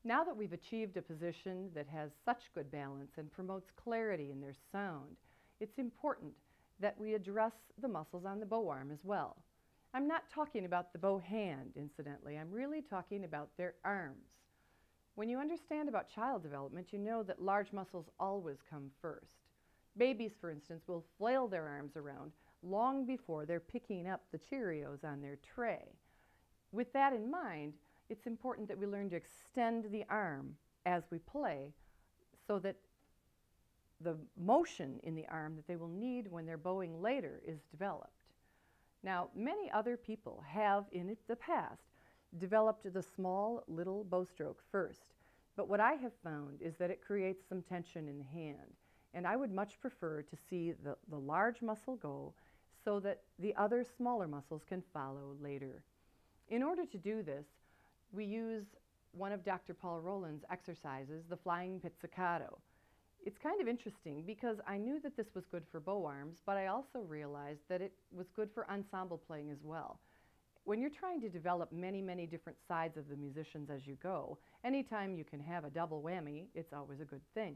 Now that we've achieved a position that has such good balance and promotes clarity in their sound, it's important that we address the muscles on the bow arm as well. I'm not talking about the bow hand, incidentally. I'm really talking about their arms. When you understand about child development, you know that large muscles always come first. Babies, for instance, will flail their arms around long before they're picking up the Cheerios on their tray. With that in mind, it's important that we learn to extend the arm as we play so that the motion in the arm that they will need when they're bowing later is developed. Now, many other people have in the past developed the small little bow stroke first, but what I have found is that it creates some tension in the hand, and I would much prefer to see the large muscle go so that the other smaller muscles can follow later. In order to do this, we use one of Dr. Paul Rowland's exercises, the flying pizzicato. It's kind of interesting because I knew that this was good for bow arms, but I also realized that it was good for ensemble playing as well. When you're trying to develop many, many different sides of the musicians as you go, anytime you can have a double whammy, it's always a good thing.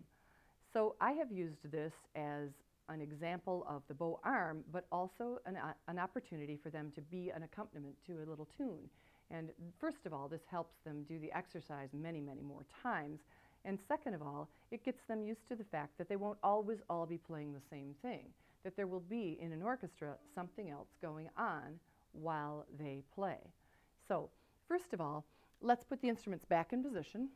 So I have used this as an example of the bow arm, but also an opportunity for them to be an accompaniment to a little tune. And first of all, this helps them do the exercise many, many more times. And second of all, it gets them used to the fact that they won't always all be playing the same thing, that there will be in an orchestra something else going on while they play. So first of all, let's put the instruments back in position.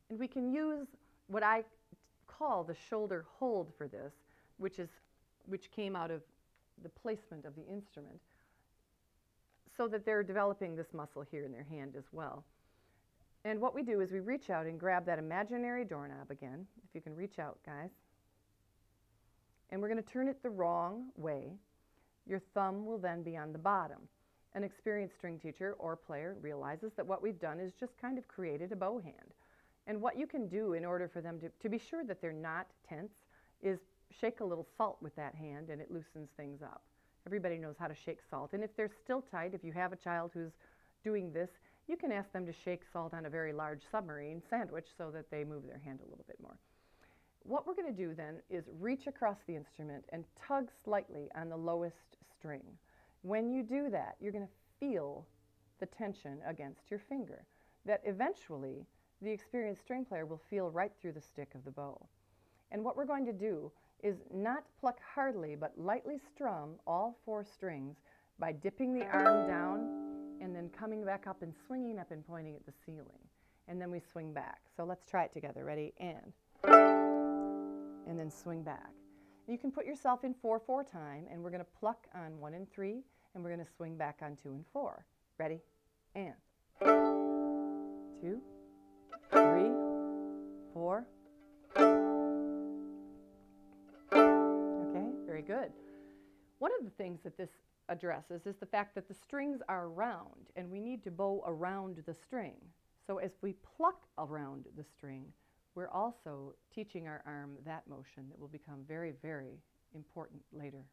And we can use what I call the shoulder hold for this, which came out of the placement of the instrument, so that they're developing this muscle here in their hand as well. And what we do is we reach out and grab that imaginary doorknob again, if you can reach out, guys. And we're going to turn it the wrong way. Your thumb will then be on the bottom. An experienced string teacher or player realizes that what we've done is just kind of created a bow hand. And what you can do in order for them to be sure that they're not tense is shake a little salt with that hand, and it loosens things up. Everybody knows how to shake salt. And if they're still tight, if you have a child who's doing this, you can ask them to shake salt on a very large submarine sandwich so that they move their hand a little bit more. What we're going to do then is reach across the instrument and tug slightly on the lowest string. When you do that, you're going to feel the tension against your finger that eventually the experienced string player will feel right through the stick of the bow. And what we're going to do is not pluck hardly, but lightly strum all 4 strings by dipping the arm down and then coming back up and swinging up and pointing at the ceiling. And then we swing back. So let's try it together. Ready? And then swing back. You can put yourself in 4/4 time, and we're going to pluck on 1 and 3, and we're going to swing back on 2 and 4. Ready? And 2, 3, 4. Okay, very good. One of the things that this addresses is the fact that the strings are round, and we need to bow around the string. So as we pluck around the string, we're also teaching our arm that motion that will become very, very important later.